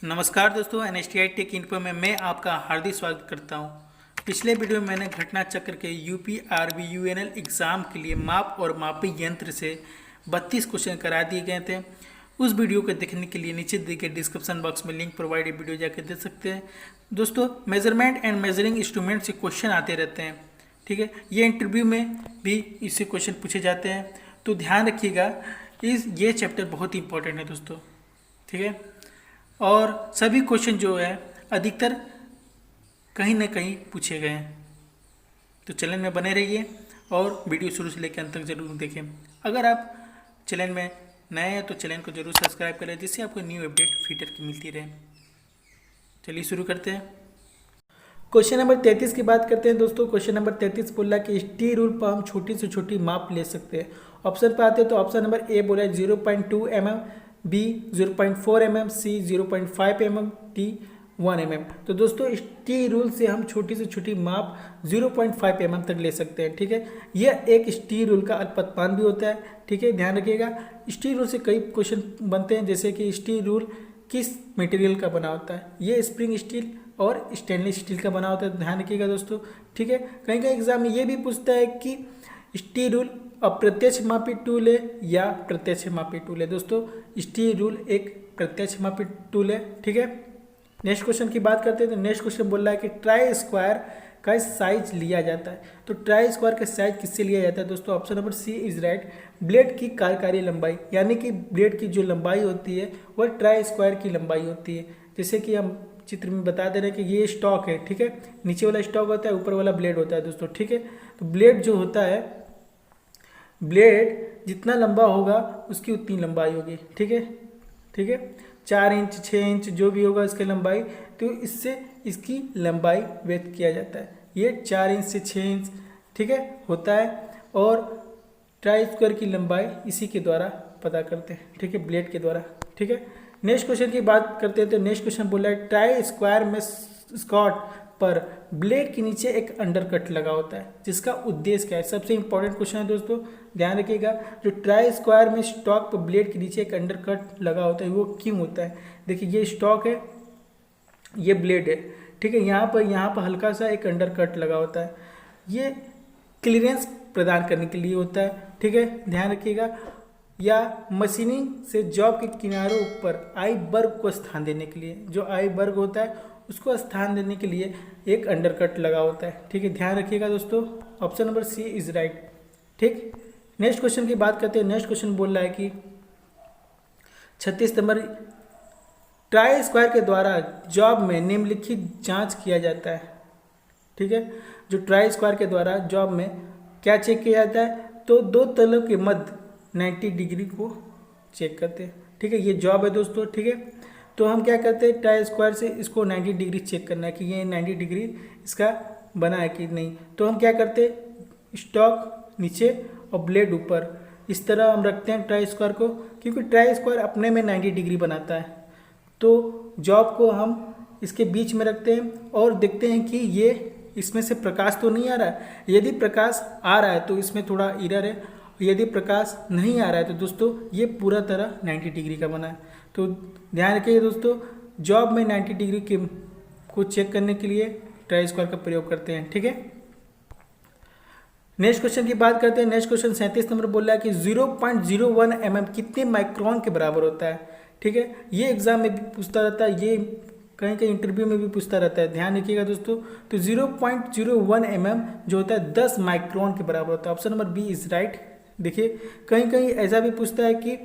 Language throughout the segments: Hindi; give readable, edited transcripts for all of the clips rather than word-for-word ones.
नमस्कार दोस्तों, NSTI टेक इन्फो में मैं आपका हार्दिक स्वागत करता हूं। पिछले वीडियो में मैंने घटना चक्र के UPRB UNL एग्ज़ाम के लिए माप और मापी यंत्र से 32 क्वेश्चन करा दिए गए थे। उस वीडियो को देखने के लिए नीचे दिए गए डिस्क्रिप्शन बॉक्स में लिंक प्रोवाइड वीडियो जाकर देख सकते हैं। दोस्तों, मेजरमेंट एंड मेजरिंग इंस्ट्रूमेंट से क्वेश्चन आते रहते हैं, ठीक है। ये इंटरव्यू में भी इससे क्वेश्चन पूछे जाते हैं, तो ध्यान रखिएगा। ये चैप्टर बहुत ही इंपॉर्टेंट है दोस्तों, ठीक है। और सभी क्वेश्चन जो है अधिकतर कहीं ना कहीं पूछे गए हैं, तो चैनल में बने रहिए और वीडियो शुरू से लेकर अंत तक जरूर देखें। अगर आप चैनल में नए हैं तो चैनल को जरूर सब्सक्राइब करें, जिससे आपको न्यू अपडेट फीचर की मिलती रहे। चलिए शुरू करते हैं। क्वेश्चन नंबर 33 की बात करते हैं दोस्तों। क्वेश्चन नंबर 33 बोला कि स्टी रूल पर हम छोटी से छोटी माप ले सकते हैं। ऑप्शन पर आते हैं तो ऑप्शन नंबर ए बोला 0.2 mm, बी 0.4 mm, सी 0.5 mm, डी 1 mm। तो दोस्तों स्टी रूल से हम छोटी से छोटी माप 0.5 mm तक ले सकते हैं, ठीक है। यह एक स्टी रूल का अल्पतमान भी होता है, ठीक है, ध्यान रखिएगा। स्टी रूल से कई क्वेश्चन बनते हैं, जैसे कि स्टी रूल किस मटेरियल का बना होता है। ये स्प्रिंग स्टील और स्टेनलेस स्टील का बना होता है, ध्यान रखिएगा दोस्तों, ठीक है। कहीं कहीं एग्जाम में ये भी पूछता है कि स्टी रूल अप्रत्यक्ष मापी टूल है या प्रत्यक्ष मापी टूल है। दोस्तों स्टी रूल एक प्रत्यक्ष मापी टूल है, ठीक है। नेक्स्ट क्वेश्चन की बात करते हैं तो नेक्स्ट क्वेश्चन बोल रहा है कि ट्राई स्क्वायर का साइज लिया जाता है। तो ट्राई स्क्वायर का साइज किससे लिया जाता है दोस्तों? Option number C is right. Blade की कार्यकारी लंबाई, यानी कि ब्लेड की जो लंबाई होती है वह ट्राई स्क्वायर की लंबाई होती है। जैसे कि हम चित्र में बता दे रहे हैं कि ये स्टॉक है, ठीक है। नीचे वाला स्टॉक होता है, ऊपर वाला ब्लेड होता है दोस्तों, ठीक है। तो ब्लेड जो होता है, ब्लेड जितना लंबा होगा उसकी उतनी लंबाई होगी, ठीक है, ठीक है। 4 इंच 6 इंच जो भी होगा इसकी लंबाई, तो इससे इसकी लंबाई व्यक्त किया जाता है। ये 4 इंच से 6 इंच, ठीक है, होता है। और ट्राई स्क्वायर की लंबाई इसी के द्वारा पता करते हैं, ठीक है, ब्लेड के द्वारा, ठीक है। नेक्स्ट क्वेश्चन की बात करते हैं तो नेक्स्ट क्वेश्चन बोला है ट्राई स्क्वायर में स्कॉट पर ब्लेड के नीचे एक अंडरकट लगा होता है, जिसका उद्देश्य क्या है? सबसे इंपॉर्टेंट क्वेश्चन है दोस्तों, ध्यान रखिएगा। जो ट्राई स्क्वायर में स्टॉक पर ब्लेड के नीचे एक अंडरकट लगा होता है, वो क्यों होता है? देखिए ये स्टॉक है, ये ब्लेड है, ठीक है। यहाँ पर हल्का सा एक अंडरकट लगा होता है, ये क्लियरेंस प्रदान करने के लिए होता है, ठीक है, ध्यान रखिएगा। या मशीनिंग से जॉब के किनारों पर आई बर्ग को स्थान देने के लिए, जो आई बर्ग होता है उसको स्थान देने के लिए एक अंडरकट लगा होता है, ठीक है, ध्यान रखिएगा दोस्तों। Option number C is right, ठीक। नेक्स्ट क्वेश्चन की बात करते हैं। नेक्स्ट क्वेश्चन बोल रहा है कि 36 नंबर, ट्राई स्क्वायर के द्वारा जॉब में निम्नलिखित जांच किया जाता है, ठीक है। जो ट्राई स्क्वायर के द्वारा जॉब में क्या चेक किया जाता है? तो दो तलों के मध्य 90 डिग्री को चेक करते हैं, ठीक है। ये जॉब है दोस्तों, ठीक है। तो हम क्या करते हैं, ट्राई स्क्वायर से इसको 90 डिग्री चेक करना है कि ये 90 डिग्री इसका बना है कि नहीं। तो हम क्या करते हैं, स्टॉक नीचे और ब्लेड ऊपर, इस तरह हम रखते हैं ट्राई स्क्वायर को, क्योंकि ट्राई स्क्वायर अपने में 90 डिग्री बनाता है। तो जॉब को हम इसके बीच में रखते हैं और देखते हैं कि ये इसमें से प्रकाश तो नहीं आ रहा है। यदि प्रकाश आ रहा है तो इसमें थोड़ा एरर है, यदि प्रकाश नहीं आ रहा है तो दोस्तों ये पूरा तरह 90 डिग्री का बना है। तो ध्यान रखिए दोस्तों, जॉब में 90 डिग्री के को चेक करने के लिए ट्राई स्क्वायर का प्रयोग करते हैं, ठीक है। नेक्स्ट क्वेश्चन की बात करते हैं। नेक्स्ट क्वेश्चन 37 नंबर बोल रहा है कि 0.01 mm कितने माइक्रोन के बराबर होता है, ठीक है। ये एग्जाम में भी पूछता रहता है, ये कहीं कहीं इंटरव्यू में भी पूछता रहता है, ध्यान रखिएगा दोस्तों। तो 0.01 mm जो होता है 10 माइक्रोन के बराबर होता है। Option number B is right. देखिए कहीं कहीं ऐसा भी पूछता है कि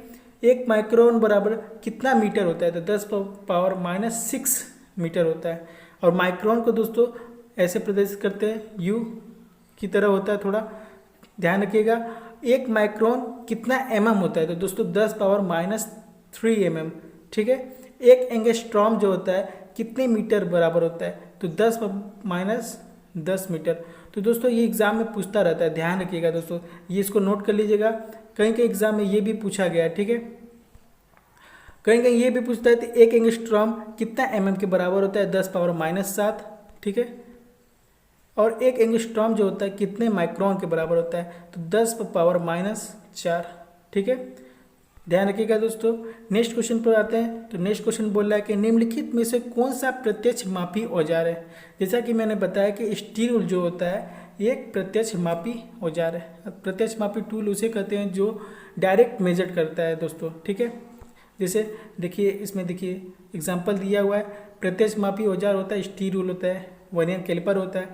1 माइक्रोन बराबर कितना मीटर होता है, तो 10⁻⁻⁶ मीटर होता है। और माइक्रोन को दोस्तों ऐसे प्रदर्शित करते हैं, यू की तरह होता है, थोड़ा ध्यान रखिएगा। 1 माइक्रोन कितना mm होता है, तो दोस्तों 10⁻³ mm, ठीक है। 1 एंगस्ट्रॉम जो होता है कितने मीटर बराबर होता है, तो 10⁻10 मीटर। तो दोस्तों ये एग्जाम में पूछता रहता है, ध्यान रखिएगा दोस्तों, ये इसको नोट कर लीजिएगा। कहीं कहीं एग्जाम में ये भी पूछा गया है, ठीक है। कहीं कहीं ये भी पूछता है कि 1 एंगस्ट्रॉम कितना mm के बराबर होता है, 10⁻⁷, ठीक है। और 1 एंगस्ट्रॉम जो होता है कितने माइक्रोन के बराबर होता है, तो 10⁻⁴, ठीक है। ध्यान रखिएगा दोस्तों। नेक्स्ट क्वेश्चन पर आते हैं। तो नेक्स्ट क्वेश्चन बोल रहा है कि निम्नलिखित में से कौन सा प्रत्यक्ष मापी औजार है। जैसा कि मैंने बताया कि स्टील रूल जो होता है ये एक प्रत्यक्ष मापी औजार है। प्रत्यक्ष मापी टूल उसे कहते हैं जो डायरेक्ट मेजर करता है दोस्तों, ठीक है। जैसे देखिए इसमें देखिए एग्जाम्पल दिया हुआ है। प्रत्यक्ष मापी औजार होता है स्टील रूल होता है, वर्नियर कैलिपर होता है,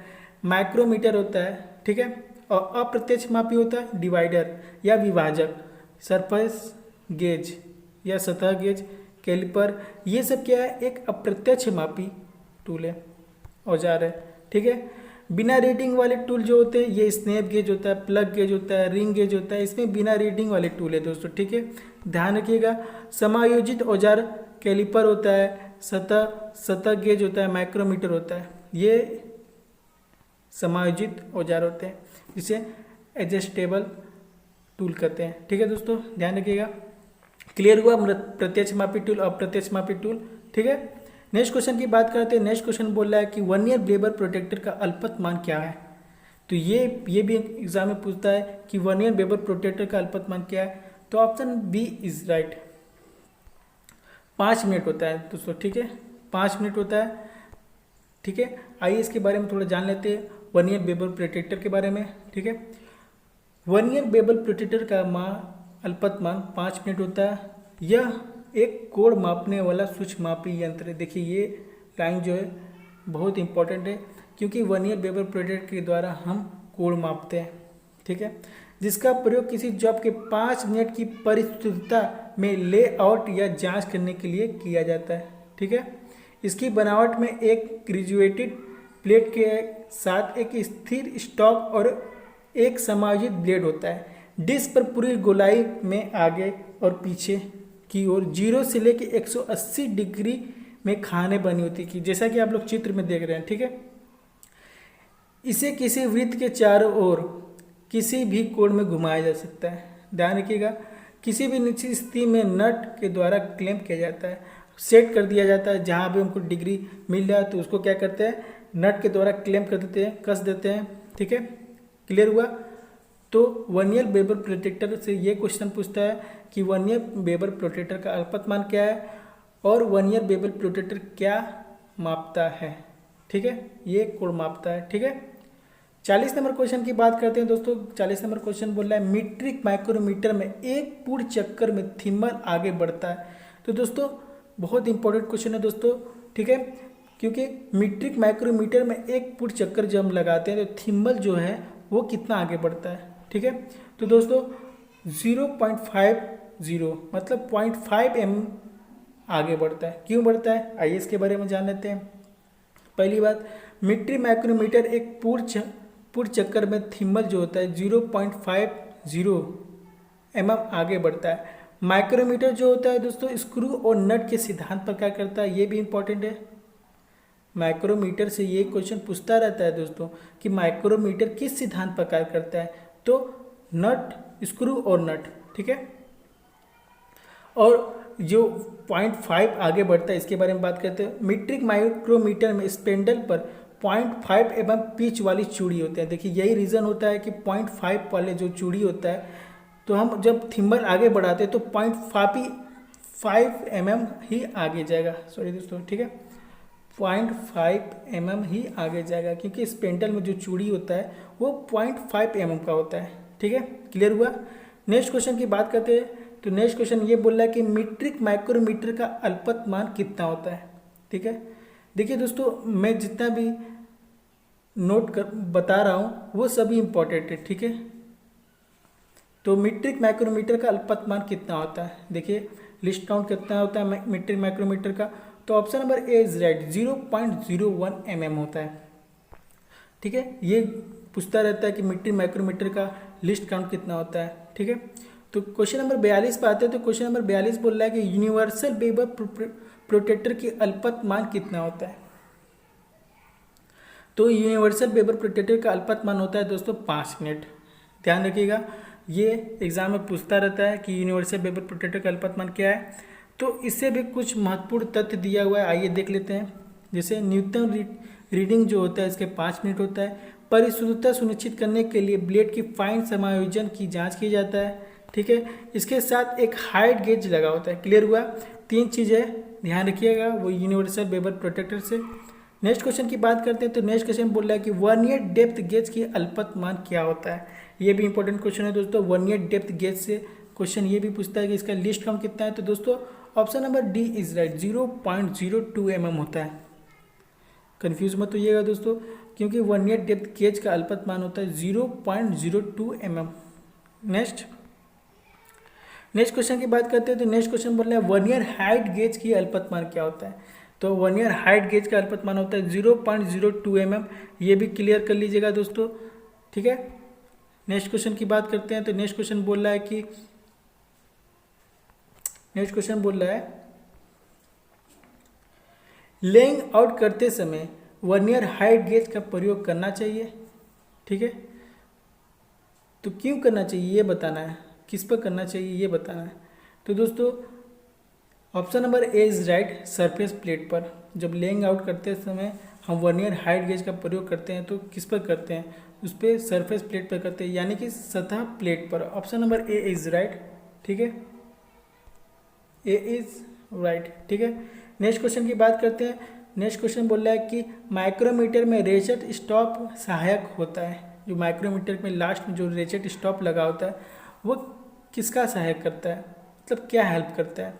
माइक्रोमीटर होता है, ठीक है। और अप्रत्यक्ष मापी होता है डिवाइडर या विभाजक, सरफेस गेज या सतह गेज, कैलिपर। ये सब क्या है, एक अप्रत्यक्ष मापी टूल है, औजार है, ठीक है। बिना रीडिंग वाले टूल जो होते हैं ये स्नैप गेज होता है, प्लग गेज होता है, रिंग गेज होता है। इसमें बिना रीडिंग वाले टूल है दोस्तों, ठीक है। ध्यान रखिएगा। समायोजित औजार कैलिपर होता है, सतह गेज होता है, माइक्रोमीटर होता है। ये समायोजित औजार होते हैं जिसे एडजस्टेबल टूल कहते हैं, ठीक है दोस्तों। ध्यान रखिएगा। क्लियर हुआ प्रत्यक्ष मापी टूल, अप्रत्यक्ष मापी टूल, ठीक है। नेक्स्ट क्वेश्चन की बात करते हैं। नेक्स्ट क्वेश्चन बोल रहा है कि वर्नियर बेबर प्रोटेक्टर का अल्पत मान क्या है। तो ये भी एग्जाम में पूछता है कि वर्नियर बेबर प्रोटेक्टर का अल्पत मान क्या है। तो option B is right. 5 minute होता है दोस्तों, ठीक है। 5 मिनट होता है, ठीक है। आइए इसके बारे में थोड़ा जान लेते हैं, वर्नियर बेबर प्रोटेक्टर के बारे में, ठीक है। वर्नियर बेबर प्रोटेक्टर का अल्पत मान 5 मिनट होता है। यह एक कोण मापने वाला सूक्ष्म मापी यंत्र है। देखिए ये लाइन जो है बहुत इंपॉर्टेंट है क्योंकि वर्नियर बेबर प्रोटेक्टर के द्वारा हम कोण मापते हैं, ठीक है। जिसका प्रयोग किसी जॉब के 5 मिनट की परिशुद्धता में लेआउट या जांच करने के लिए किया जाता है, ठीक है। इसकी बनावट में एक ग्रेजुएटेड प्लेट के साथ एक स्थिर स्टॉक और एक समायोजित ब्लेड होता है। डिस्क पर पूरी गोलाई में आगे और पीछे की ओर 0 से लेकर 180 डिग्री में खाने बनी होती है, जैसा कि आप लोग चित्र में देख रहे हैं, ठीक है। इसे किसी वृत्त के चारों ओर किसी भी कोण में घुमाया जा सकता है। ध्यान रखिएगा। किसी भी निश्चित स्थिति में नट के द्वारा क्लैंप किया जाता है, सेट कर दिया जाता है। जहाँ भी हमको डिग्री मिल रहा है तो उसको क्या करते हैं, नट के द्वारा क्लैंप कर देते हैं, कस देते हैं, ठीक है। क्लियर हुआ। तो वर्नियर बेबर प्रोटेक्टर से ये क्वेश्चन पूछता है कि वर्नियर बेबर प्रोटेक्टर का अल्पत मान क्या है और वर्नियर बेबर प्रोटेक्टर क्या मापता है, ठीक है। ये कोण मापता है, ठीक है। 40 नंबर क्वेश्चन की बात करते हैं दोस्तों। 40 नंबर क्वेश्चन बोल रहा है मीट्रिक माइक्रोमीटर में एक पूर्ण चक्कर में थिम्बल आगे बढ़ता है। तो दोस्तों बहुत इंपॉर्टेंट क्वेश्चन है दोस्तों, ठीक है। क्योंकि मीट्रिक माइक्रोमीटर में एक पूर्ण चक्कर जब हम लगाते हैं तो थिम्बल जो है वो कितना आगे बढ़ता है, ठीक है। तो दोस्तों 0.50 मतलब 0.5 mm आगे बढ़ता है। क्यों बढ़ता है, आइए इसके बारे में जान लेते हैं। पहली बात, मीट्रिक माइक्रोमीटर एक पूर्ण चक्कर में थिम्बल जो होता है 0.50 mm आगे बढ़ता है। माइक्रोमीटर जो होता है दोस्तों स्क्रू और नट के सिद्धांत पर क्या करता है, ये भी इंपॉर्टेंट है। माइक्रोमीटर से ये क्वेश्चन पूछता रहता है दोस्तों कि माइक्रोमीटर किस सिद्धांत पर कार्य करता है। तो नट, स्क्रू और नट, ठीक है। और जो 0.5 आगे बढ़ता है इसके बारे में बात करते हैं। मीट्रिक माइक्रोमीटर में स्पेंडल पर 0.5 mm पिच वाली चूड़ी होते हैं। देखिए यही रीज़न होता है कि 0.5 वाले जो चूड़ी होता है तो हम जब थिम्बल आगे बढ़ाते हैं तो 0.5 mm ही आगे जाएगा, सॉरी दोस्तों, ठीक है। 0.5 mm ही आगे जाएगा क्योंकि स्पेंडल में जो चूड़ी होता है वो 0.5 mm का होता है, ठीक है। क्लियर हुआ। नेक्स्ट क्वेश्चन की बात करते हैं। तो नेक्स्ट क्वेश्चन ये बोल रहा है कि मीट्रिक माइक्रोमीटर का अल्पत मान कितना होता है, ठीक है। देखिए दोस्तों मैं जितना भी नोट कर बता रहा हूँ वो सभी इंपॉर्टेंट है, ठीक है। तो मीट्रिक माइक्रोमीटर का अल्पत मान कितना होता है, देखिए लिस्ट काउंट कितना होता है मीट्रिक माइक्रोमीटर का। तो option number A is right, 0.01 mm होता है, ठीक है। ये पूछता रहता है कि मीट्रिक माइक्रोमीटर का लिस्ट काउंट कितना होता है, ठीक है। तो क्वेश्चन नंबर 42 पे आते हैं। तो क्वेश्चन नंबर 42 बोल रहा है कि यूनिवर्सल बेबर प्रोटेक्टर की अल्पत मान कितना होता है। तो यूनिवर्सल बेबर प्रोटेक्टर का अल्पत मान होता है दोस्तों 5 मिनट। ध्यान रखिएगा, ये एग्जाम में पूछता रहता है कि यूनिवर्सल बेबर प्रोटेक्टर का अल्पत मान क्या है। तो इससे भी कुछ महत्वपूर्ण तथ्य दिया हुआ है, आइए देख लेते हैं। जैसे न्यूटन रीडिंग जो होता है इसके 5 मिनट होता है। परिशुद्धता सुनिश्चित करने के लिए ब्लेड की फाइन समायोजन की जांच की जाता है। ठीक है। इसके साथ एक हाइट गेज लगा होता है। क्लियर हुआ? 3 चीज़ें ध्यान रखिएगा वो यूनिवर्सल वेबर प्रोटेक्टर से। नेक्स्ट क्वेश्चन की बात करते हैं तो नेक्स्ट क्वेश्चन बोल रहा है कि वर्नियर डेप्थ गेज की अल्पतमान क्या होता है। ये भी इंपॉर्टेंट क्वेश्चन है दोस्तों। वर्नियर डेप्थ गेज से क्वेश्चन ये भी पूछता है कि इसका लीस्ट काउंट कितना है। तो दोस्तों option number D is right, 0.02 mm होता है। कंफ्यूज मत होइएगा दोस्तों, क्योंकि वर्नियर डेप्थ गेज का अल्पतमान होता है 0.02 mm। नेक्स्ट क्वेश्चन की बात करते हैं तो नेक्स्ट क्वेश्चन बोल रहा है वर्नियर हाइट गेज की अल्पतमान क्या होता है। तो वर्नियर हाइट गेज का अल्पतमान होता है 0.02 mm। ये भी क्लियर कर लीजिएगा दोस्तों, ठीक है। नेक्स्ट क्वेश्चन की बात करते हैं तो नेक्स्ट क्वेश्चन बोल रहा है लेइंग आउट करते समय वर्नियर हाइट गेज का प्रयोग करना चाहिए, ठीक है। तो क्यों करना चाहिए ये बताना है, किस पर करना चाहिए ये बताना है। तो दोस्तों option number A is right, surface plate पर। जब लेइंग आउट करते समय हम वर्नियर हाइट गेज का प्रयोग करते हैं तो किस पर करते हैं, उस पर सरफेस प्लेट पर करते हैं, यानी कि सतह प्लेट पर। Option number A is right, ठीक है, ए इज राइट, ठीक है। नेक्स्ट क्वेश्चन की बात करते हैं। नेक्स्ट क्वेश्चन बोल रहा है कि माइक्रोमीटर में रेचेट स्टॉप सहायक होता है। जो माइक्रोमीटर में लास्ट में जो रेचेट स्टॉप लगा होता है वो किसका सहायक करता है, मतलब क्या हेल्प करता है।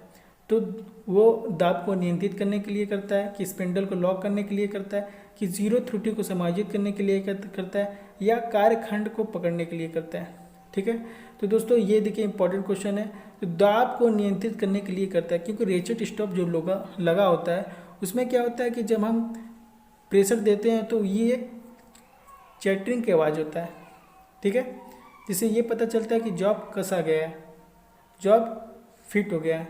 तो वो दाब को नियंत्रित करने के लिए करता है, कि स्पिंडल को लॉक करने के लिए करता है, कि जीरो त्रुटि को समायोजित करने के लिए करता है, या कार्यखंड को पकड़ने के लिए करता है, ठीक है। तो दोस्तों ये देखिए इंपॉर्टेंट क्वेश्चन है। तो दाब को नियंत्रित करने के लिए करता है, क्योंकि रेचेट स्टॉप जो लगा होता है उसमें क्या होता है कि जब हम प्रेशर देते हैं तो ये चैटरिंग की आवाज़ होता है, ठीक है, जिससे ये पता चलता है कि जॉब कसा गया है, जॉब फिट हो गया है,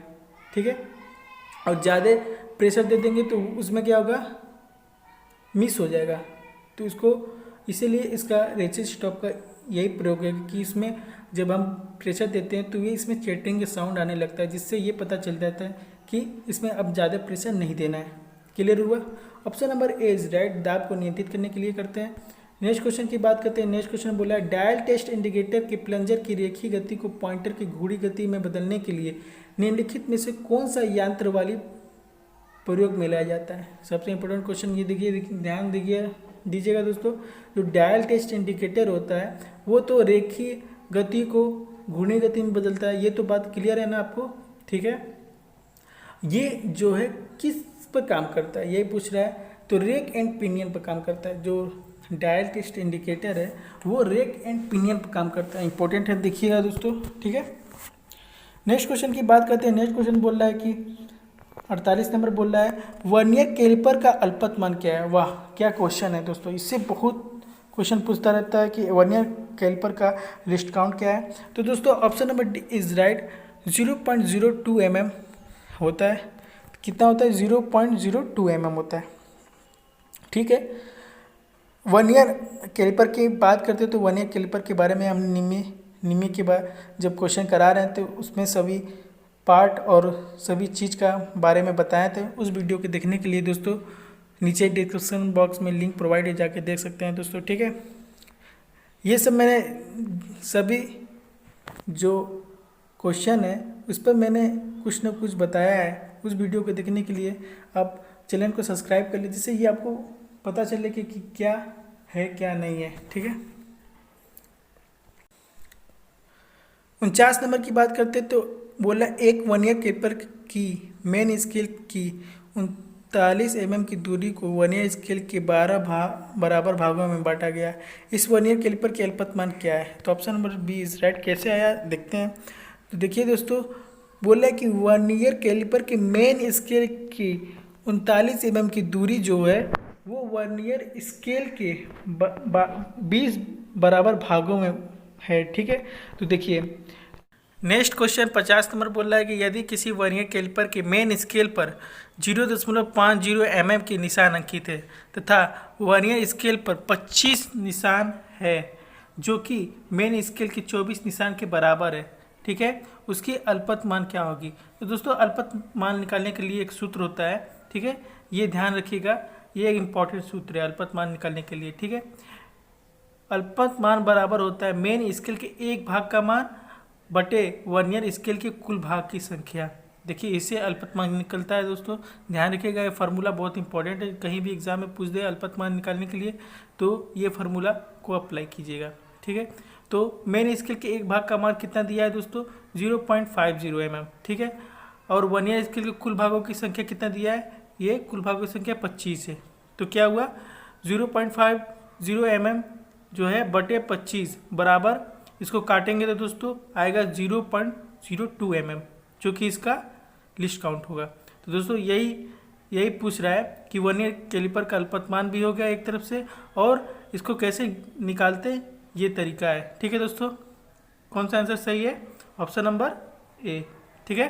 ठीक है। और ज़्यादा प्रेशर दे देंगे तो उसमें क्या होगा, मिस हो जाएगा। तो इसको इसीलिए इसका रेचेट स्टॉप का यही प्रयोग है कि इसमें जब हम प्रेशर देते हैं तो ये इसमें चैटरिंग के साउंड आने लगता है, जिससे ये पता चल जाता है कि इसमें अब ज़्यादा प्रेशर नहीं देना है। क्लियर हुआ? Option number A is right, दाब को नियंत्रित करने के लिए करते हैं। नेक्स्ट क्वेश्चन की बात करते हैं। नेक्स्ट क्वेश्चन बोला है डायल टेस्ट इंडिकेटर के प्लंजर की रेखीय गति को पॉइंटर की घूरी गति में बदलने के लिए निम्नलिखित में से कौन सा यंत्र वाली प्रयोग में लाया जाता है। सबसे इंपॉर्टेंट क्वेश्चन ये देखिए, ध्यान दीजिएगा दोस्तों। जो डायल टेस्ट इंडिकेटर होता है वो तो रेखीय गति को घूर्णी गति में बदलता है। ये तो बात क्लियर है ना आपको, ठीक है। ये जो है किस पर काम करता है यही पूछ रहा है। तो रेक एंड पिनियन पर काम करता है। जो डायल टेस्ट इंडिकेटर है वो रेक एंड पिनियन पर काम करता है। इंपॉर्टेंट है, देखिएगा दोस्तों, ठीक है। नेक्स्ट क्वेश्चन की बात करते हैं। नेक्स्ट क्वेश्चन बोल रहा है कि 48 नंबर बोल रहा है वर्नियर कैलिपर का अल्पतमान क्या है। वाह क्या क्वेश्चन है दोस्तों, इससे बहुत क्वेश्चन पूछता रहता है कि वर्नियर कैलिपर का लिस्ट काउंट क्या है। तो दोस्तों option number D is right, 0.02 mm होता है। कितना होता है, 0.02 mm होता है, ठीक है। वर्नियर कैलिपर की बात करते हैं तो वर्नियर कैलिपर के बारे में हम निमी के बाद जब क्वेश्चन करा रहे हैं तो उसमें सभी पार्ट और सभी चीज़ का बारे में बताए थे। उस वीडियो के देखने के लिए दोस्तों नीचे डिस्क्रिप्शन बॉक्स में लिंक प्रोवाइड है, जाके देख सकते हैं दोस्तों, ठीक है। ये सब मैंने सभी जो क्वेश्चन है उस पर मैंने कुछ ना कुछ बताया है। उस वीडियो को देखने के लिए आप चैनल को सब्सक्राइब कर लीजिए, जिससे ये आपको पता चले कि क्या है क्या नहीं है, ठीक है। 49 नंबर की बात करते तो बोला एक वर्नियर कैलिपर की मेन स्केल की 39 mm की दूरी को वर्नियर स्केल के 12 बराबर भागों में बांटा गया। इस वर्नियर कैलिपर की अल्पतमान क्या है। तो option number B is right. कैसे आया देखते हैं। तो देखिए दोस्तों, बोला कि वर्नियर कैलिपर के मेन स्केल की 39 mm की दूरी जो है वो वर्नियर स्केल के 20 बराबर भागों में है, ठीक है। तो देखिए नेक्स्ट क्वेश्चन 50 नंबर बोल रहा है कि यदि किसी वर्नियर कैलिपर के मेन स्केल पर 0.50 mm के निशान अंकित है तथा वर्नियर स्केल पर 25 निशान है जो कि मेन स्केल के 24 निशान के बराबर है, ठीक है, उसकी अल्पतमान क्या होगी। तो दोस्तों अल्पतमान निकालने के लिए एक सूत्र होता है, ठीक है, ये ध्यान रखिएगा, ये एक इम्पॉर्टेंट सूत्र है अल्पतमान निकालने के लिए, ठीक है। अल्पतमान बराबर होता है मेन स्केल के एक भाग का मान बटे वर्नियर स्केल के कुल भाग की संख्या। देखिए इससे अल्पतमांक निकलता है दोस्तों, ध्यान रखिएगा ये फार्मूला बहुत इंपॉर्टेंट है, कहीं भी एग्जाम में पूछ दे अल्पतमांक निकालने के लिए तो ये फार्मूला को अप्लाई कीजिएगा। ठीक है, तो मेन स्केल के एक भाग का मान कितना दिया है दोस्तों 0.50 mm। ठीक है, और वर्नियर स्केल के कुल भागों की संख्या कितना दिया है, ये कुल भागों की संख्या 25 है। तो क्या हुआ 0.50 mm जो है बटे 25 बराबर, इसको काटेंगे तो दोस्तों आएगा 0.02 mm, जो कि इसका लिस्ट काउंट होगा। तो दोस्तों यही पूछ रहा है कि वर्नियर कैलिपर का अल्पतमान भी हो गया एक तरफ से, और इसको कैसे निकालते हैं ये तरीका है। ठीक है दोस्तों, कौन सा आंसर सही है, ऑप्शन नंबर ए। ठीक है,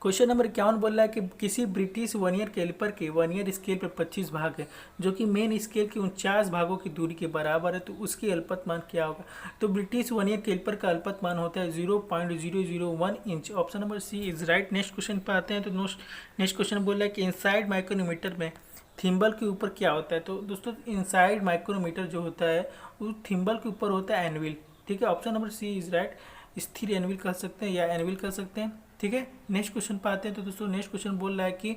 क्वेश्चन नंबर 51 बोल रहा है कि किसी ब्रिटिश वर्नियर कैलिपर के वर्नियर स्केल पर 25 भाग है जो कि मेन स्केल के 49 भागों की दूरी के बराबर है, तो उसकी अल्पतमान क्या होगा। तो ब्रिटिश वर्नियर कैलिपर का अल्पतमान होता है 0.001 inch. Option number C is right. Next question पर आते हैं। तो नेक्स्ट क्वेश्चन बोल रहा है कि इनसाइड माइक्रोमीटर में थिम्बल के ऊपर क्या होता है। तो दोस्तों इनसाइड माइक्रोमीटर जो होता है वो थिम्बल के ऊपर होता है एनविल। ठीक है, option number C is right. स्थिर एनविल कह सकते हैं या एनविल कह सकते हैं। ठीक है, नेक्स्ट क्वेश्चन पर आते हैं। तो दोस्तों नेक्स्ट क्वेश्चन बोल रहा है कि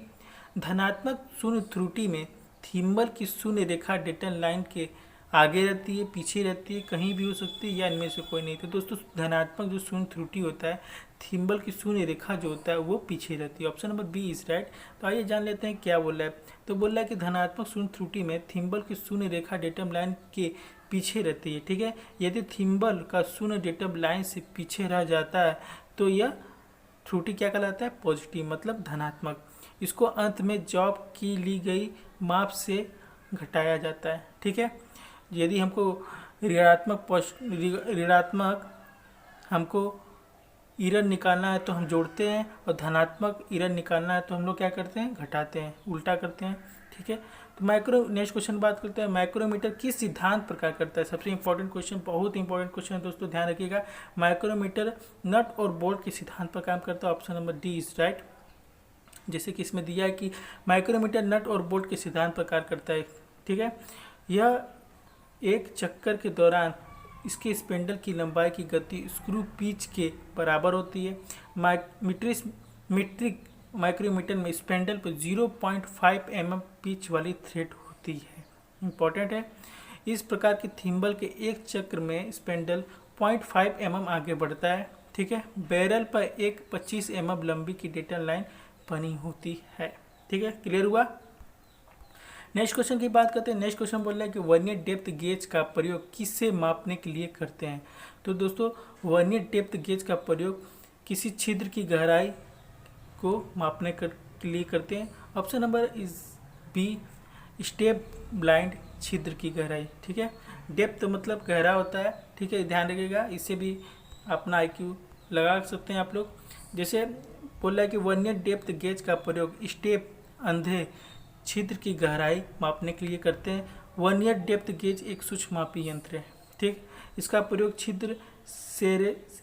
धनात्मक शून्य त्रुटि में थिम्बल की शून्य रेखा डेटल लाइन के आगे रहती है, पीछे रहती है, कहीं भी हो सकती है या इनमें से कोई नहीं। तो दोस्तों धनात्मक जो शून्य त्रुटि होता है थिम्बल की शून्य रेखा जो होता है वो पीछे रहती है। Option number B is right. तो आइए जान लेते हैं क्या बोल रहा है। तो बोल रहा है कि धनात्मक शून्य त्रुटि में थिम्बल की शून्य रेखा डेटम लाइन के पीछे रहती है। ठीक है, यदि थिम्बल का शून्य डेटम लाइन से पीछे रह जाता है तो यह त्रुटि क्या कहलाता है, पॉजिटिव, मतलब धनात्मक। इसको अंत में जॉब की ली गई माप से घटाया जाता है। ठीक है, यदि हमको ऋणात्मक हमको इरन निकालना है तो हम जोड़ते हैं, और धनात्मक इरन निकालना है तो हम लोग क्या करते हैं, घटाते हैं, उल्टा करते हैं। ठीक है, तो नेक्स्ट क्वेश्चन बात करते हैं, माइक्रोमीटर किस सिद्धांत पर कार्य करता है। सबसे इंपॉर्टेंट क्वेश्चन, बहुत इंपॉर्टेंट क्वेश्चन है दोस्तों, ध्यान रखिएगा। माइक्रोमीटर नट और बोल्ट के सिद्धांत पर काम करता है। Option number D is right. जैसे कि इसमें दिया है कि माइक्रोमीटर नट और बोल्ट के सिद्धांत पर कार्य करता है। ठीक है, यह एक चक्कर के दौरान इसके स्पेंडल की लंबाई की गति स्क्रू पिच के बराबर होती है। मीट्रिक माइक्रोमीटर में स्पेंडल पर 0.5 mm पिच वाली थ्रेड होती है। इंपॉर्टेंट है। इस प्रकार के थिम्बल के एक चक्र में स्पेंडल 0.5 mm आगे बढ़ता है। ठीक है, बैरल पर एक 25 mm लंबी की डेटल लाइन बनी होती है। ठीक है, क्लियर हुआ। नेक्स्ट क्वेश्चन की बात करते हैं। नेक्स्ट क्वेश्चन बोल रहा है कि वर्नियर डेप्थ गेज का प्रयोग किससे मापने के लिए करते हैं। तो दोस्तों वर्नियर डेप्थ गेज का प्रयोग किसी छिद्र की गहराई को मापने के लिए करते हैं। Option number is B, step blind छिद्र की गहराई। ठीक है, डेप्थ मतलब गहरा होता है। ठीक है, ध्यान रखिएगा, इससे भी अपना IQ लगा सकते हैं आप लोग। जैसे बोल रहा है कि वर्नियर डेप्थ गेज का प्रयोग स्टेप अंधे छिद्र की गहराई मापने के लिए करते हैं। वर्नियर डेप्थ गेज एक सूक्ष्म मापी यंत्र है। ठीक, इसका प्रयोग छिद्र से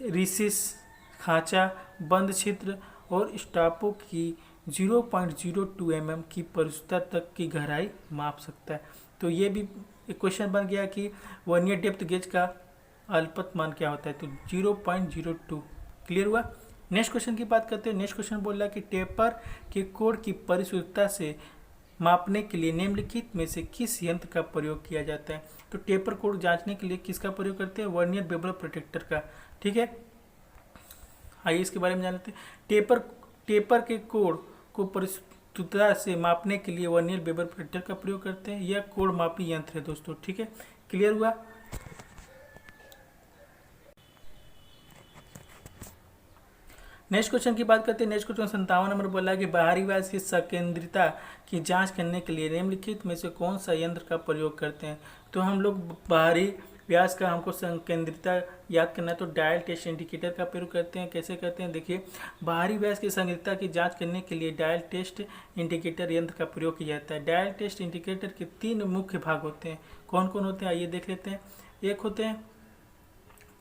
रिसिस, खांचा, बंद छिद्र और स्टापों की 0.02 mm की परिशुद्धता तक की गहराई माप सकता है। तो ये भी एक क्वेश्चन बन गया कि वर्नियर डेप्थ गेज का अल्पतमान क्या होता है। तो 0.02। क्लियर हुआ। नेक्स्ट क्वेश्चन की बात करते हैं। नेक्स्ट क्वेश्चन बोल रहा है कि टेपर के कोण की परिशुद्धता से मापने के लिए निम्नलिखित में से किस यंत्र का प्रयोग किया जाता है। तो टेपर कोण जांचने के लिए किसका प्रयोग करते हैं, वर्नियर बेवल प्रोटेक्टर का। ठीक है, आइए इसके बारे में जान लेते हैं। टेपर के कोण को परिशुद्धता से मापने के लिए वर्नियर बेवल प्रोटेक्टर का प्रयोग करते हैं। यह कोण मापी यंत्र है दोस्तों। ठीक है, क्लियर हुआ। नेक्स्ट क्वेश्चन की बात करते हैं। नेक्स्ट क्वेश्चन 57 नंबर बोला है कि बाहरी व्यास की संकेंद्रिता की जांच करने के लिए निम्नलिखित में से कौन सा यंत्र का प्रयोग करते हैं। तो हम लोग बाहरी व्यास का हमको संकेंद्रिता याद करना है तो डायल टेस्ट इंडिकेटर का प्रयोग करते हैं। कैसे करते हैं, देखिए बाहरी व्यास की संकेंद्रिता की जांच करने के लिए डायल टेस्ट इंडिकेटर यंत्र का प्रयोग किया जाता है। डायल टेस्ट इंडिकेटर के 3 मुख्य भाग होते हैं। कौन कौन होते हैं आइए देख लेते हैं। एक होते हैं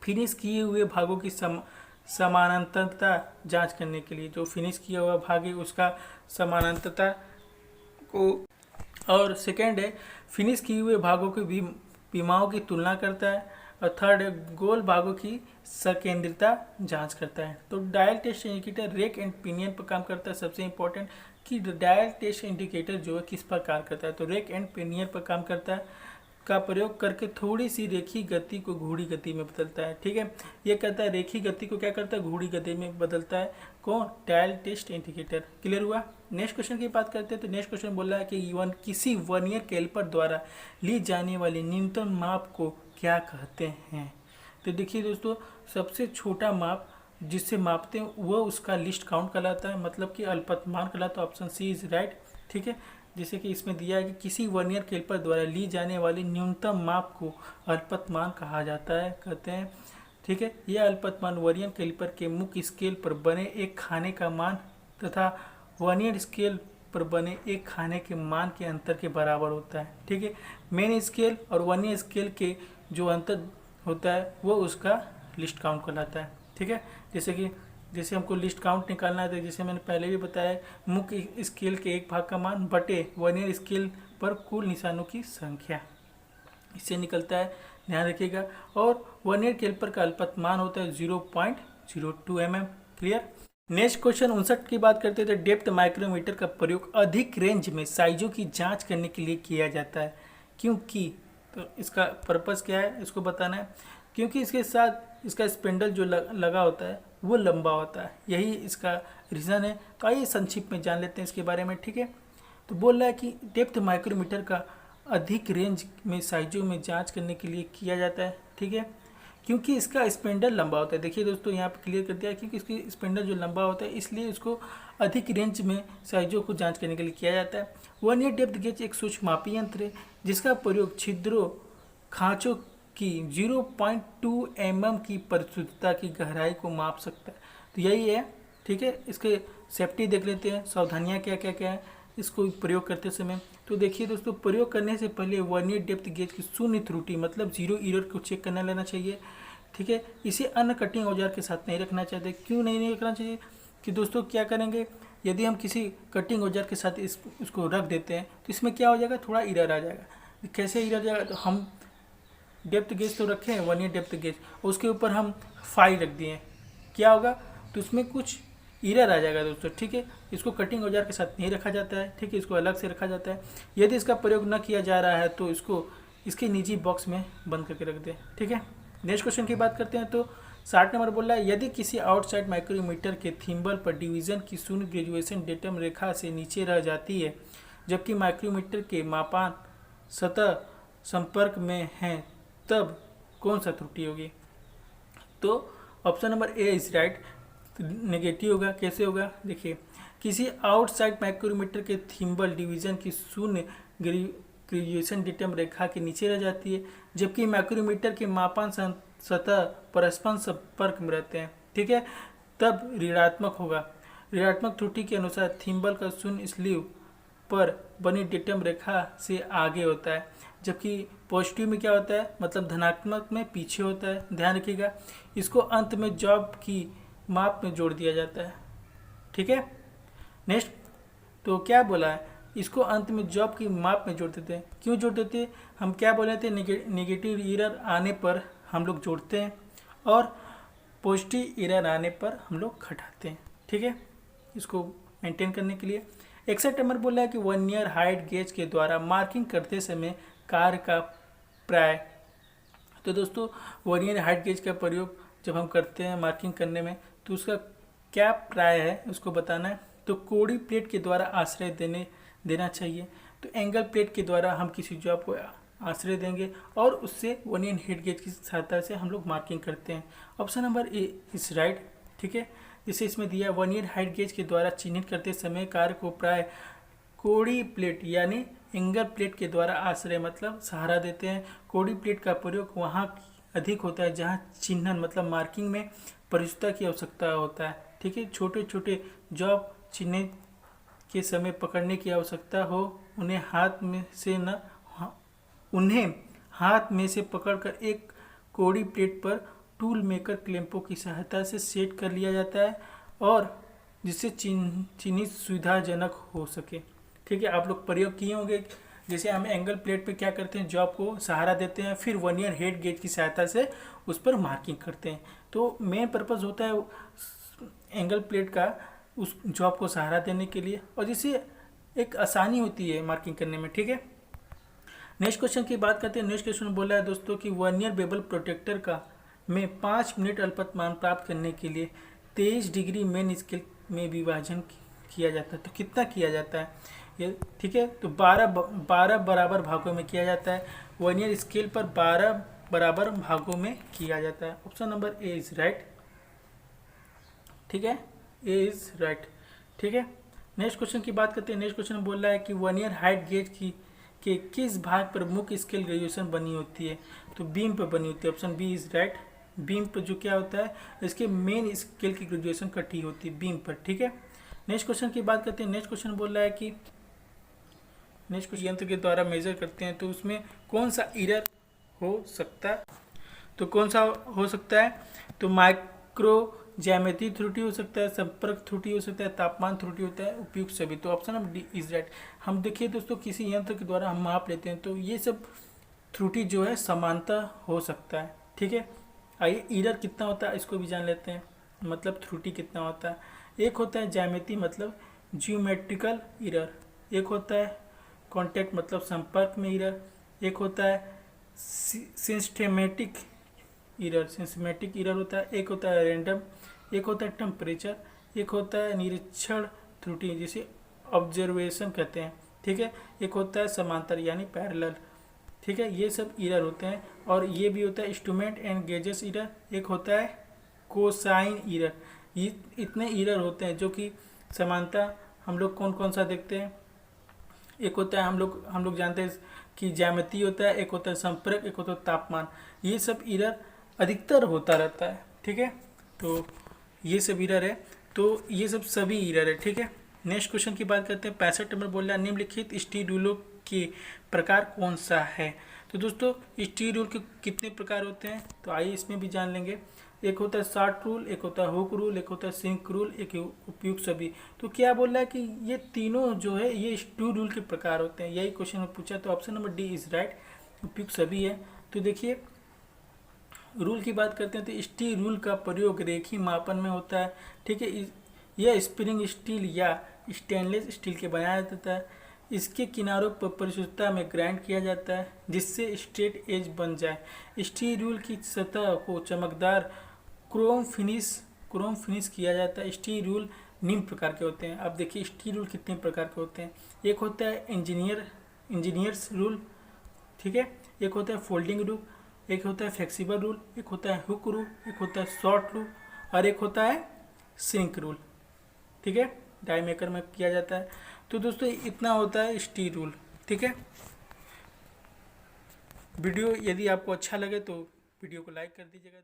फिनिश किए हुए भागों की समानांतरता जांच करने के लिए, जो फिनिश किया हुआ भाग है उसका समानांतरता को, और सेकेंड है फिनिश किए हुए भागों की विमाओं की तुलना करता है, और थर्ड गोल भागों की सकेंद्रिता जांच करता है। तो dial test indicator rack and pinion पर काम करता है। सबसे इंपॉर्टेंट कि डायल टेस्ट इंडिकेटर जो है किस पर कार्य करता है, तो रेक एंड पिनियन पर काम करता है का प्रयोग करके थोड़ी सी रेखी गति को घूड़ी गति में बदलता है। ठीक है, ये कहता है रेखी गति को क्या करता है, घूड़ी गति में बदलता है। कौन, डायल टेस्ट इंडिकेटर। क्लियर हुआ। नेक्स्ट क्वेश्चन की बात करते हैं तो नेक्स्ट क्वेश्चन बोल रहा है कि किसी वर्नियर कैलिपर द्वारा ली जाने वाली न्यूनतम माप को क्या कहते हैं। तो देखिए दोस्तों, सबसे छोटा माप जिससे मापते हैं वो उसका लिस्ट काउंट कहलाता है, मतलब कि अल्पतमान कहलाता है। Option C is right. ठीक है, जैसे कि इसमें दिया है कि किसी वर्नियर कैलिपर द्वारा ली जाने वाली न्यूनतम माप को अल्पतमान कहा जाता है, कहते हैं। ठीक है, यह अल्पतमान वर्नियर कैलिपर के मुख्य स्केल पर बने एक खाने का मान तथा वर्नियर स्केल पर बने एक खाने के मान के अंतर के बराबर होता है। ठीक है, मेन स्केल और वर्नियर स्केल के जो अंतर होता है वो उसका लिस्ट काउंट कहलाता है। ठीक है, जैसे हमको लिस्ट काउंट निकालना है तो जैसे मैंने पहले भी बताया, मुख्य स्केल के एक भाग का मान बटे वर्नियर स्केल पर कुल निशानों की संख्या, इससे निकलता है, ध्यान रखिएगा। और वर्नियर कैलिपर का अल्पतमान होता है 0.02 mm। क्लियर। नेक्स्ट क्वेश्चन 59 की बात करते थे। डेप्थ माइक्रोमीटर का प्रयोग अधिक रेंज में साइजों की जांच करने के लिए किया जाता है, क्योंकि, तो इसका पर्पस क्या है इसको बताना है। क्योंकि इसके साथ इसका स्पेंडल जो लगा होता है वो लंबा होता है, यही इसका रीज़न है। तो आइए संक्षिप्त में जान लेते हैं इसके बारे में। ठीक है, तो बोल रहा है कि डेप्थ माइक्रोमीटर का अधिक रेंज में साइजों में जांच करने के लिए किया जाता है। ठीक है, क्योंकि इसका स्पेंडल लंबा होता है। देखिए दोस्तों, यहाँ पे क्लियर कर दिया है क्योंकि इसकी स्पेंडल जो लंबा होता है इसलिए इसको अधिक रेंज में साइजों को जांच करने के लिए किया जाता है। वर्नियर डेप्थ गेज एक सूक्ष्म मापी यंत्र है जिसका प्रयोग छिद्रों, खांचों की 0.2 mm की परिशुद्धता की गहराई को माप सकता है। तो यही है। ठीक है, इसके सेफ्टी देख लेते हैं, सावधानियाँ क्या क्या क्या है इसको प्रयोग करते समय। तो देखिए दोस्तों, प्रयोग करने से पहले वर्नियर डेप्थ गेज की शून्य त्रुटि मतलब 0 एरर को चेक करना लेना चाहिए। ठीक है, इसे अन्य कटिंग औजार के साथ नहीं रखना चाहिए। क्यों नहीं रखना चाहिए कि दोस्तों क्या करेंगे, यदि हम किसी कटिंग औजार के साथ इसको रख देते हैं तो इसमें क्या हो जाएगा, थोड़ा एरर आ जाएगा। कैसे एरर जाएगा, तो हम डेप्थ गेज तो रखे हैं वर्नियर डेप्थ गेज, उसके ऊपर हम फाइल रख दिए, क्या होगा, तो उसमें कुछ एरर आ जाएगा दोस्तों। ठीक है, इसको कटिंग औजार के साथ नहीं रखा जाता है। ठीक है, इसको अलग से रखा जाता है। यदि इसका प्रयोग न किया जा रहा है तो इसको इसके निजी बॉक्स में बंद करके रख दें। ठीक है, नेक्स्ट क्वेश्चन की बात करते हैं। तो 60 नंबर बोल रहा है, यदि किसी आउटसाइड माइक्रोमीटर के थिम्बल पर डिवीजन की शून्य ग्रेजुएशन डेटम रेखा से नीचे रह जाती है जबकि माइक्रोमीटर के मापान सतह संपर्क में हैं, तब कौन सा त्रुटि होगी। तो option number A is right, negative होगा। कैसे होगा, देखिए, किसी आउटसाइड माइक्रोमीटर के थिम्बल डिवीजन की शून्य ग्रेजुएशन डेटम रेखा के नीचे रह जाती है जबकि माइक्रोमीटर के मापान सतह परस्पर संपर्क में रहते हैं। ठीक है, तब ऋणात्मक होगा। ऋणात्मक त्रुटि के अनुसार थिम्बल का शून्य स्लीव पर बनी डेटम रेखा से आगे होता है, जबकि पॉजिटिव में क्या होता है, मतलब धनात्मक में पीछे होता है। ध्यान रखिएगा, इसको अंत में जॉब की माप में जोड़ दिया जाता है। ठीक है, नेक्स्ट, तो क्या बोला है, इसको अंत में जॉब की माप में जोड़ देते हैं। क्यों जोड़ देते हैं, हम क्या बोले थे, नेगेटिव एरर आने पर हम लोग जोड़ते हैं और पॉजिटिव एरर आने पर हम लोग घटाते हैं। ठीक है, इसको मेंटेन करने के लिए। 61 नंबर बोला है कि वर्नियर हाइट गेज के द्वारा मार्किंग करते समय कार्य का प्राय। तो दोस्तों, वर्नियर हाइट गेज का प्रयोग जब हम करते हैं मार्किंग करने में तो उसका क्या प्राय है उसको बताना है। तो कोड़ी प्लेट के द्वारा आश्रय देना चाहिए। तो एंगल प्लेट के द्वारा हम किसी जॉब को आश्रय देंगे और उससे वर्नियर हाइट गेज की सहायता से हम लोग मार्किंग करते हैं। Option number A is right. ठीक है, जिसे इसमें दिया वर्नियर हाइट गेज के द्वारा चिन्हित करते समय कार्य को प्राय कोड़ी प्लेट यानी एंगल प्लेट के द्वारा आश्रय मतलब सहारा देते हैं। कोड़ी प्लेट का प्रयोग वहाँ अधिक होता है जहाँ चिन्हन मतलब मार्किंग में परिशुद्धता की आवश्यकता होता है। ठीक है, छोटे छोटे जॉब चिन्ह के समय पकड़ने की आवश्यकता हो, उन्हें हाथ में से पकड़कर एक कोड़ी प्लेट पर टूल मेकर क्लैंपों की सहायता से सेट कर लिया जाता है और जिससे चिन्हित सुविधाजनक हो सके। ठीक है, आप लोग प्रयोग किए होंगे जैसे हम एंगल प्लेट पे क्या करते हैं, जॉब को सहारा देते हैं, फिर वर्नियर हेड गेज की सहायता से उस पर मार्किंग करते हैं। तो मेन पर्पज़ होता है एंगल प्लेट का उस जॉब को सहारा देने के लिए, और जिससे एक आसानी होती है मार्किंग करने में। ठीक है, नेक्स्ट क्वेश्चन की बात करते हैं। नेक्स्ट क्वेश्चन बोला है दोस्तों कि वर्नियर बेवल प्रोटेक्टर का में 5 मिनट अल्पतमान प्राप्त करने के लिए 23 डिग्री मेन स्केल में विभाजन किया जाता है। तो कितना किया जाता है ये? ठीक है, तो 12 बराबर भागों में किया जाता है। वर्नियर स्केल पर 12 बराबर भागों में किया जाता है। Option number A is right. ठीक है, ए इज राइट। ठीक है, नेक्स्ट क्वेश्चन की बात करते हैं। नेक्स्ट क्वेश्चन बोल रहा है कि वर्नियर हाइट गेज की के किस भाग पर मुख्य स्केल ग्रेजुएशन बनी होती है? तो बीम पर बनी होती है। Option B is right. Beam पर जो क्या होता है, इसके मेन स्केल की ग्रेजुएशन कटी होती है बीम पर। ठीक है, नेक्स्ट क्वेश्चन की बात करते हैं। नेक्स्ट क्वेश्चन बोल रहा है कि नेक्स्ट क्वेश्चन यंत्र के द्वारा मेजर करते हैं तो उसमें कौन सा एरर हो सकता है? तो कौन सा हो सकता है? तो माइक्रो ज्यामिति त्रुटि हो सकता है, संपर्क त्रुटि हो सकता है, तापमान त्रुटि होता है, उपयुक्त सभी। तो option number D is right. हम देखिए दोस्तों, किसी यंत्र के द्वारा हम माप लेते हैं तो ये सब त्रुटि जो है समानता हो सकता है। ठीक है, आइए एरर कितना होता है इसको भी जान लेते हैं, मतलब त्रुटि कितना होता है। एक होता है ज्यामिति मतलब जियोमेट्रिकल एरर, एक होता है कॉन्टैक्ट मतलब संपर्क में एरर, एक होता है सिस्टेमेटिक एरर होता है, एक होता है रैंडम, एक होता है टेम्परेचर, एक होता है निरीक्षण त्रुटि जिसे ऑब्जर्वेशन कहते हैं। ठीक है, एक होता है समांतर यानी पैरेलल। ठीक है, ये सब एरर होते हैं। और ये भी होता है इंस्ट्रूमेंट एंड गेजेस एरर, एक होता है कोसाइन एरर। ये इतने एरर होते हैं जो कि समानता हम लोग कौन कौन सा देखते हैं। एक होता है हम लोग जानते हैं कि ज्यामिति होता है, एक होता है संपर्क, एक होता है तापमान। ये सब एरर अधिकतर होता रहता है। ठीक है, तो ये सब एरर है, तो ये सब सभी एरर है। ठीक है, नेक्स्ट क्वेश्चन की बात करते हैं। 65 नंबर बोल रहा है निम्नलिखित स्टील रूलों के प्रकार कौन सा है? तो दोस्तों स्टील रूल के कितने प्रकार होते हैं, तो आइए इसमें भी जान लेंगे। एक होता है शॉर्ट रूल, एक होता है हुक रूल, एक होता है सिंक रूल, एक उपयुक्त सभी। तो क्या बोल रहा है कि ये तीनों जो है ये स्टील रूल के प्रकार होते हैं, यही क्वेश्चन में पूछा। तो option number D is right, उपयुक्त सभी है। तो देखिए रूल की बात करते हैं तो स्टील रूल का प्रयोग रेखीय मापन में होता है। ठीक है, यह स्प्रिंग स्टील या स्टेनलेस स्टील के बनाया जाता है। इसके किनारों पर परिशुद्धता में ग्राइंड किया जाता है जिससे स्ट्रेट एज बन जाए। स्टील रूल की सतह को चमकदार क्रोम फिनिश किया जाता है। स्टील रूल निम्न प्रकार के होते हैं। अब देखिए स्टील रूल कितने प्रकार के होते हैं। एक होता है इंजीनियर्स रूल, ठीक है, एक होता है फोल्डिंग रूल, एक होता है फ्लेक्सिबल रूल, एक होता है हुक रूल, एक होता है शॉर्ट रूल और एक होता है सिंक रूल। ठीक है, डाई मेकर में किया जाता है। तो दोस्तों इतना होता है स्टील रूल। ठीक है, वीडियो यदि आपको अच्छा लगे तो वीडियो को लाइक कर दीजिएगा।